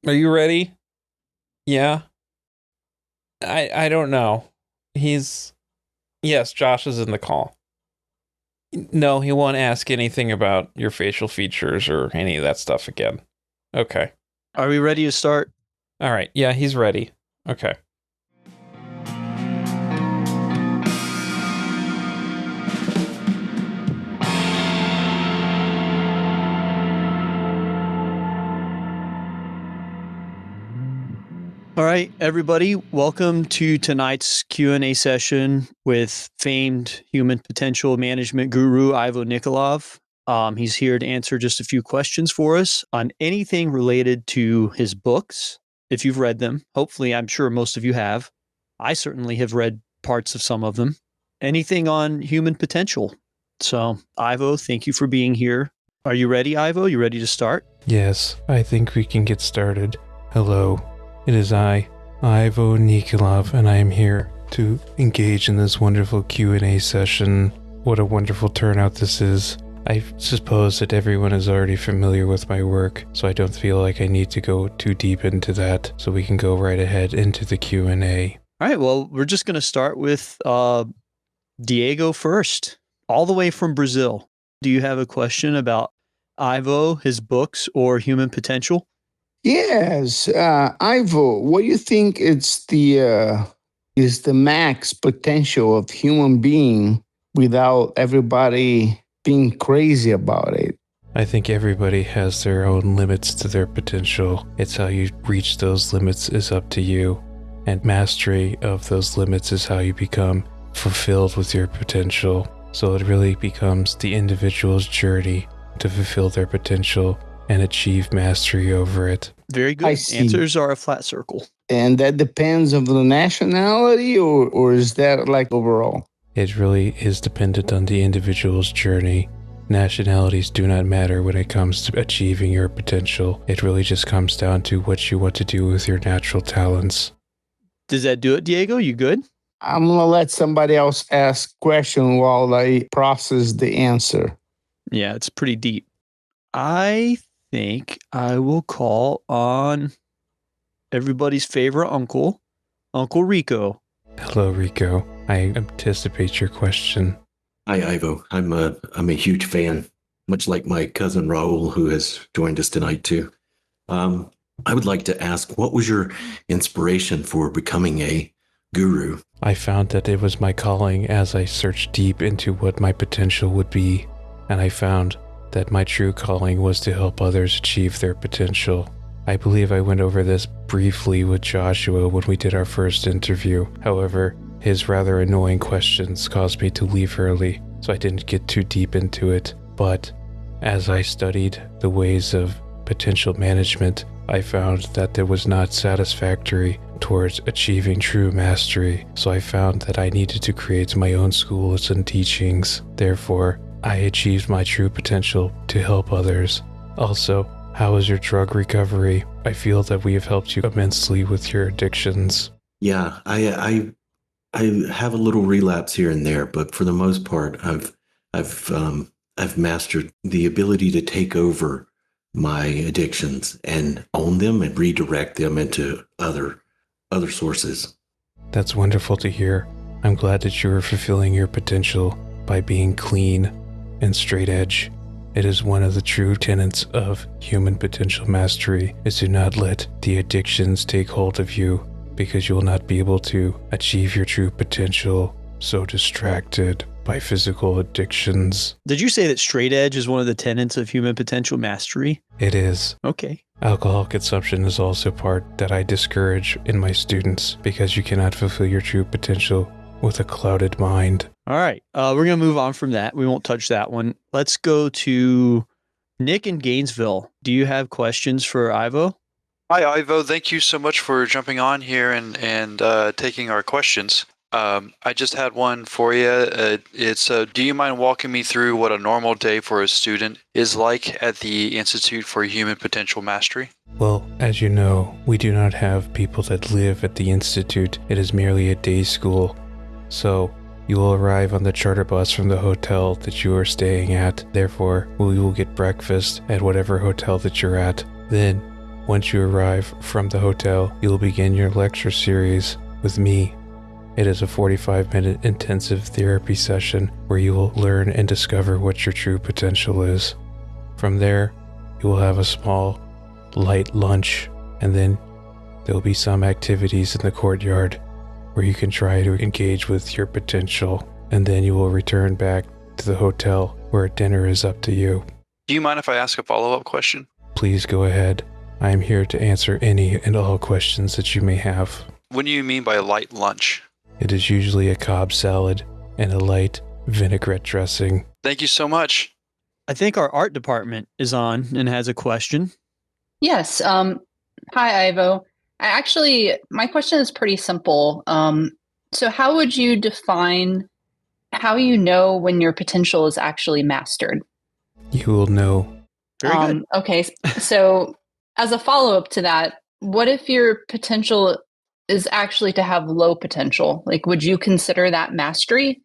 Are you ready? Yeah. I don't know. Yes, Josh is in the call. No, he won't ask anything about your facial features or any of that stuff again. Okay. Are we ready to start? All right. Yeah, he's ready. Okay. All right, everybody, welcome to tonight's Q&A session with famed human potential management guru Ivo Nikolov. He's here to answer just a few questions for us on anything related to his books. If you've read them, hopefully, I'm sure most of you have. I certainly have read parts of some of them. Anything on human potential. So, Ivo, thank you for being here. Are you ready, Ivo? You ready to start? Yes, I think we can get started. Hello. It is I, Ivo Nikolov, and I am here to engage in this wonderful Q&A session. What a wonderful turnout this is. I suppose that everyone is already familiar with my work, so I don't feel like I need to go too deep into that, so we can go right ahead into the Q&A. All right, well, we're just going to start with Diego first, all the way from Brazil. Do you have a question about Ivo, his books, or human potential? Yes, Ivo, what do you think is the max potential of human being without everybody being crazy about it? I think everybody has their own limits to their potential. It's how you reach those limits is up to you. And mastery of those limits is how you become fulfilled with your potential. So it really becomes the individual's journey to fulfill their potential and achieve mastery over it. Very good. Answers are a flat circle. And that depends on the nationality, or is that like overall? It really is dependent on the individual's journey. Nationalities do not matter when it comes to achieving your potential. It really just comes down to what you want to do with your natural talents. Does that do it, Diego? You good? I'm going to let somebody else ask question while I process the answer. Yeah, it's pretty deep. I think I will call on everybody's favorite uncle, Uncle Rico. Hello, Rico. I anticipate your question. Hi, Ivo. I'm a huge fan, much like my cousin Raul, who has joined us tonight too. I would like to ask, what was your inspiration for becoming a guru? I found that it was my calling as I searched deep into what my potential would be, and I found that my true calling was to help others achieve their potential. I believe I went over this briefly with Joshua when we did our first interview. However, his rather annoying questions caused me to leave early, so I didn't get too deep into it. But as I studied the ways of potential management, I found that it was not satisfactory towards achieving true mastery, so I found that I needed to create my own schools and teachings. Therefore, I achieved my true potential to help others. Also, how is your drug recovery? I feel that we have helped you immensely with your addictions. Yeah, I have a little relapse here and there, but for the most part, I've mastered the ability to take over my addictions and own them and redirect them into other sources. That's wonderful to hear. I'm glad that you are fulfilling your potential by being clean and straight edge. It is one of the true tenets of human potential mastery is to not let the addictions take hold of you, because you will not be able to achieve your true potential so distracted by physical addictions. Did you say that straight edge is one of the tenets of human potential mastery? It is. Okay. Alcohol consumption is also part that I discourage in my students because you cannot fulfill your true potential with a clouded mind. All right. We're going to move on from that. We won't touch that one. Let's go to Nick in Gainesville. Do you have questions for Ivo? Hi, Ivo. Thank you so much for jumping on here and taking our questions. I just had one for you. Do you mind walking me through what a normal day for a student is like at the Institute for Human Potential Mastery? Well, as you know, we do not have people that live at the Institute. It is merely a day school. So, you will arrive on the charter bus from the hotel that you are staying at. Therefore, we will get breakfast at whatever hotel that you're at. Then, Once you arrive from the hotel, you'll begin your lecture series with me. It is a 45-minute intensive therapy session where you will learn and discover what your true potential is. From there, you will have a small, light lunch, and then there will be some activities in the courtyard where you can try to engage with your potential, and then you will return back to the hotel where dinner is up to you. Do you mind if I ask a follow-up question? Please go ahead. I am here to answer any and all questions that you may have. What do you mean by light lunch? It is usually a Cobb salad and a light vinaigrette dressing. Thank you so much. I think our art department is on and has a question. Yes. Hi, Ivo. My question is pretty simple. So how would you define how you know when your potential is actually mastered? You will know. Very good. Okay. So as a follow-up to that, what if your potential is actually to have low potential? Like, would you consider that mastery?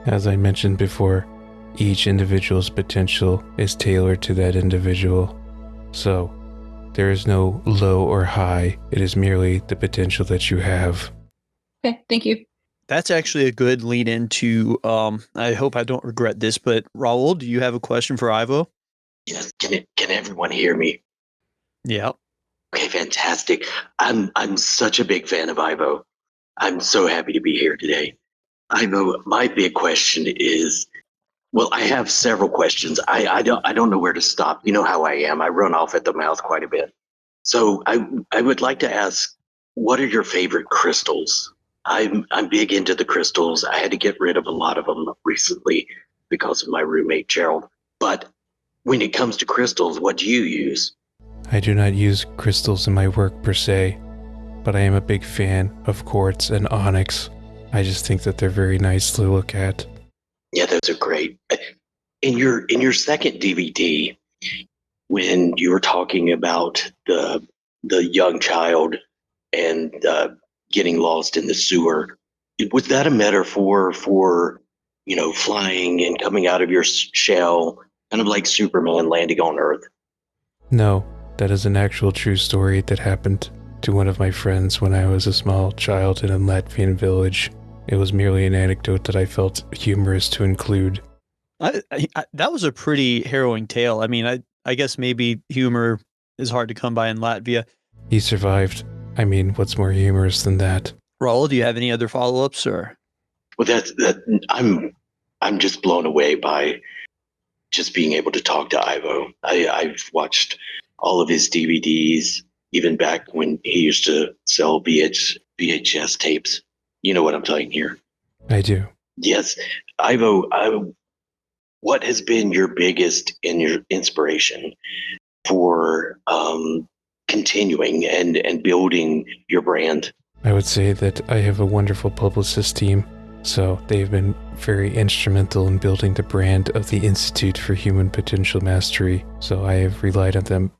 As I mentioned before, each individual's potential is tailored to that individual. So, there is no low or high. It is merely the potential that you have. Okay, thank you. That's actually a good lead into, I hope I don't regret this, but Raul, do you have a question for Ivo? Yes. Can everyone hear me? Yeah. Okay, fantastic. I'm such a big fan of Ivo. I'm so happy to be here today. Ivo, my big question is, well, I have several questions. I don't know where to stop. You know how I am. I run off at the mouth quite a bit. So I would like to ask, what are your favorite crystals? I'm big into the crystals. I had to get rid of a lot of them recently because of my roommate Gerald. But when it comes to crystals, what do you use? I do not use crystals in my work per se, but I am a big fan of quartz and onyx. I just think that they're very nice to look at. Yeah, those are great. In your second DVD, when you were talking about the young child and getting lost in the sewer, was that a metaphor for, flying and coming out of your shell, kind of like Superman landing on Earth? No, that is an actual true story that happened to one of my friends when I was a small child in a Latvian village. It was merely an anecdote that I felt humorous to include. That was a pretty harrowing tale. I mean, I guess maybe humor is hard to come by in Latvia. He survived. I mean, what's more humorous than that? Raul, do you have any other follow-ups, or? Well, I'm just blown away by just being able to talk to Ivo. I've watched all of his DVDs, even back when he used to sell VHS tapes. You know what I'm saying here? I do. Yes. Ivo, what has been your biggest inspiration for continuing and building your brand? I would say that I have a wonderful publicist team, so they've been very instrumental in building the brand of the Institute for Human Potential Mastery, so I have relied on them.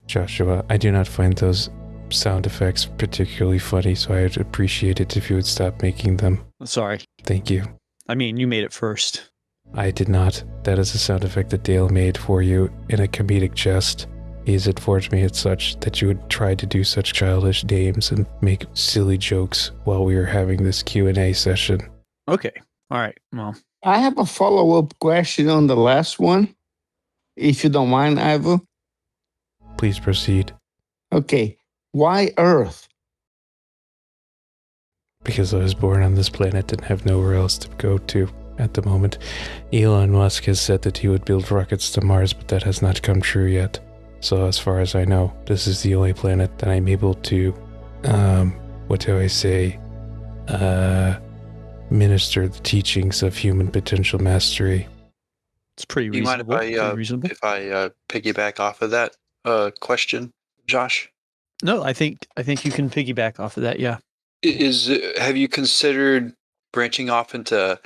Joshua, I do not find those sound effects particularly funny, so I would appreciate it if you would stop making them. Sorry. Thank you. I mean, you made it first. I did not. That is a sound effect that Dale made for you in a comedic jest. He has informed me as such that you would try to do such childish names and make silly jokes while we were having this Q&A session. Okay. All right. Well, I have a follow-up question on the last one, if you don't mind, Ivo. Please proceed. Okay. Why Earth? Because I was born on this planet and have nowhere else to go to at the moment. Elon Musk has said that he would build rockets to Mars, but that has not come true yet. So as far as I know, this is the only planet that I'm able to, minister the teachings of human potential mastery. it's pretty Do you mind reasonable. if I piggyback off of that question, Josh? No, I think you can piggyback off of that. Yeah. Have you considered branching off into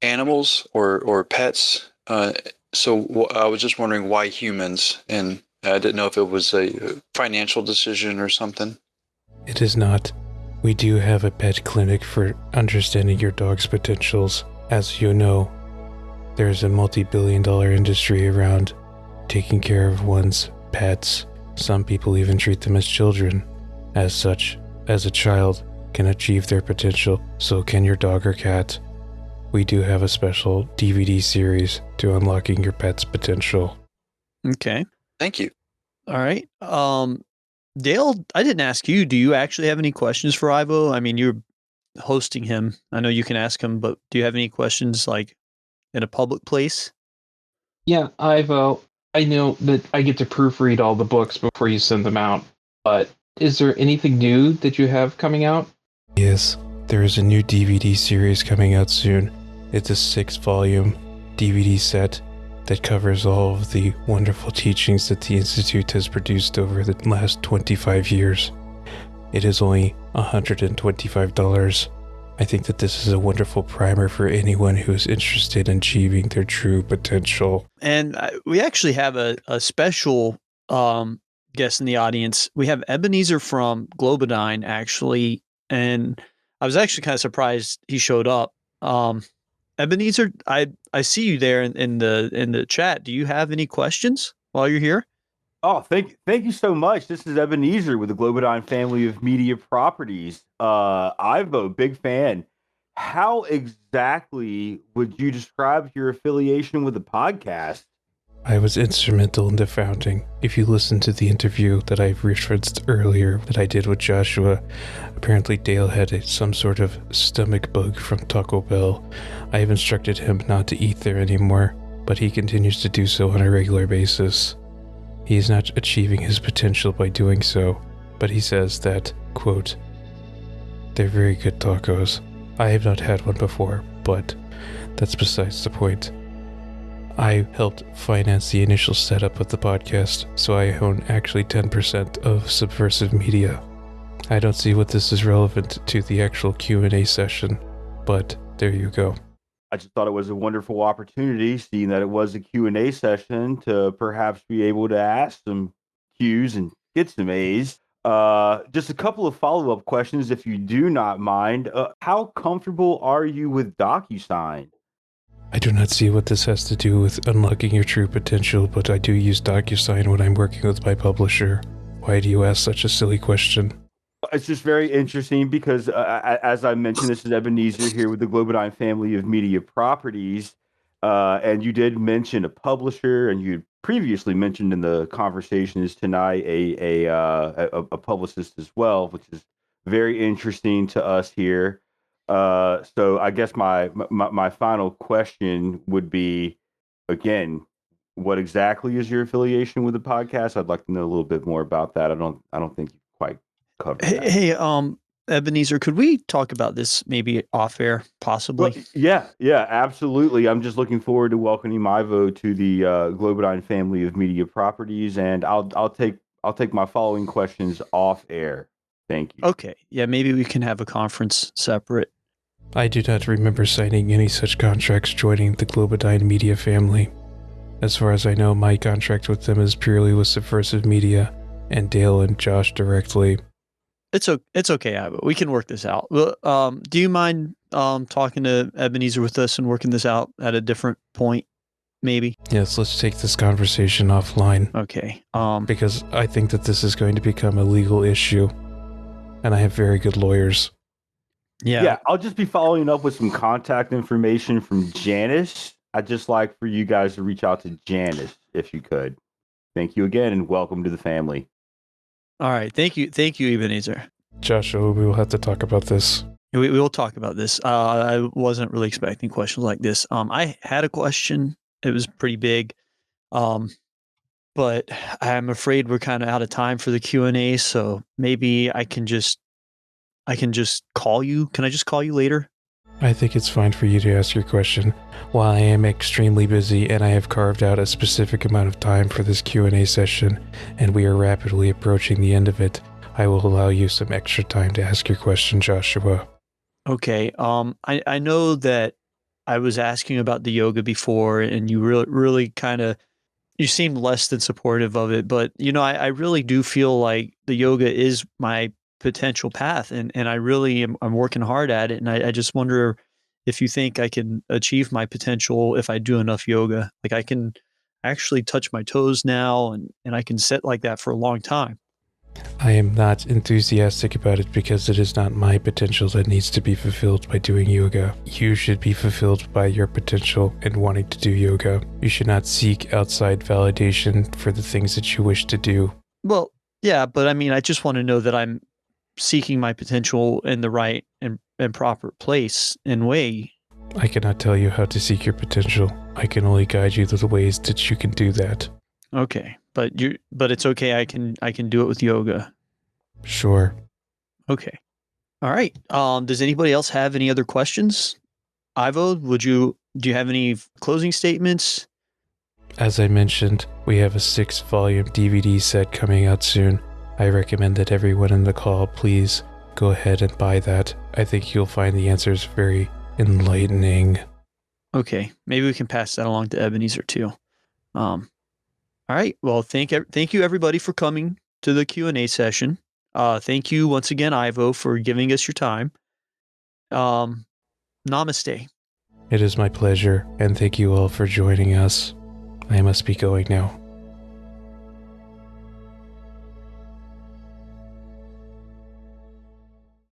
animals or pets? So I was just wondering why humans, and I didn't know if it was a financial decision or something. It is not. We do have a pet clinic for understanding your dog's potentials. As you know, there's a multi-billion-dollar industry around taking care of one's pets. Some people even treat them as children. As such, as a child can achieve their potential, so can your dog or cat. We do have a special DVD series to unlocking your pet's potential. Okay. Thank you. All right. Dale, I didn't ask you. Do you actually have any questions for Ivo? I mean, you're hosting him. I know you can ask him, but do you have any questions like in a public place? Yeah, Ivo, I know that I get to proofread all the books before you send them out, but is there anything new that you have coming out? Yes, there is a new DVD series coming out soon. It's a 6-volume DVD set that covers all of the wonderful teachings that the Institute has produced over the last 25 years. It is only $125. I think that this is a wonderful primer for anyone who is interested in achieving their true potential. And we actually have a special guest in the audience. We have Ebenezer from Globodyne, actually, and I was actually kind of surprised he showed up. Ebenezer, I see you there in the chat. Do you have any questions while you're here? Oh, thank you so much. This is Ebenezer with the Globodyne family of media properties. Ivo, big fan. How exactly would you describe your affiliation with the podcast? I was instrumental in the founding. If you listen to the interview that I referenced earlier that I did with Joshua, apparently Dale had some sort of stomach bug from Taco Bell. I have instructed him not to eat there anymore, but he continues to do so on a regular basis. He is not achieving his potential by doing so, but he says that, quote, "They're very good tacos. I have not had one before, but that's besides the point. I helped finance the initial setup of the podcast, so I own actually 10% of Subversive Media. I don't see what this is relevant to the actual Q&A session, but there you go." I just thought it was a wonderful opportunity, seeing that it was a Q&A session, to perhaps be able to ask some Q's and get some A's. Just a couple of follow-up questions, if you do not mind. How comfortable are you with DocuSign? I do not see what this has to do with unlocking your true potential, but I do use DocuSign when I'm working with my publisher. Why do you ask such a silly question? It's just very interesting because, as I mentioned, this is Ebenezer here with the Globodyne family of media properties. And you did mention a publisher, and you previously mentioned in the conversations tonight a publicist as well, which is very interesting to us here. So I guess my final question would be, again, what exactly is your affiliation with the podcast? I'd like to know a little bit more about that. I don't think you quite covered that. Hey, Ebenezer, could we talk about this maybe off air, possibly? Well, yeah, absolutely. I'm just looking forward to welcoming Ivo to the Globodyne family of media properties, and I'll take my following questions off air. Thank you. Okay, yeah, maybe we can have a conference separate. I do not remember signing any such contracts joining the Globodyne media family. As far as I know, my contract with them is purely with Subversive Media and Dale and Josh directly. It's okay, Ivo. We can work this out. Well, do you mind talking to Ebenezer with us and working this out at a different point, maybe? Yes, let's take this conversation offline. Okay. Because I think that this is going to become a legal issue, and I have very good lawyers. Yeah, I'll just be following up with some contact information from Janice. I'd just like for you guys to reach out to Janice if you could. Thank you again, and welcome to the family. All right. Thank you, Ebenezer. Joshua, we will have to talk about this. We will talk about this. I wasn't really expecting questions like this. I had a question. It was pretty big, but I'm afraid we're kind of out of time for the Q&A. So maybe I can just call you. Can I just call you later? I think it's fine for you to ask your question. While I am extremely busy and I have carved out a specific amount of time for this Q&A session, and we are rapidly approaching the end of it, I will allow you some extra time to ask your question, Joshua. Okay. I know that I was asking about the yoga before, and you really kind of, you seemed less than supportive of it, but I really do feel like the yoga is my potential path, and I really I'm working hard at it, and I just wonder if you think I can achieve my potential if I do enough yoga. Like I can actually touch my toes now, and I can sit like that for a long time. I am not enthusiastic about it because it is not my potential that needs to be fulfilled by doing yoga. You should be fulfilled by your potential and wanting to do yoga. You should not seek outside validation for the things that you wish to do. Well, yeah, but I mean, I just want to know that I'm seeking my potential in the right and proper place and way. I cannot tell you how to seek your potential. I can only guide you to the ways that you can do that. Okay, but it's okay. I can do it with yoga. Sure. Okay. All right. Does anybody else have any other questions? Ivo, do you have any closing statements? As I mentioned, we have a 6-volume DVD set coming out soon. I recommend that everyone in the call please go ahead and buy that. I think you'll find the answers very enlightening. Okay, maybe we can pass that along to Ebenezer too. All right. Well, thank you everybody for coming to the Q&A session. Thank you once again, Ivo, for giving us your time. Namaste. It is my pleasure, and thank you all for joining us. I must be going now.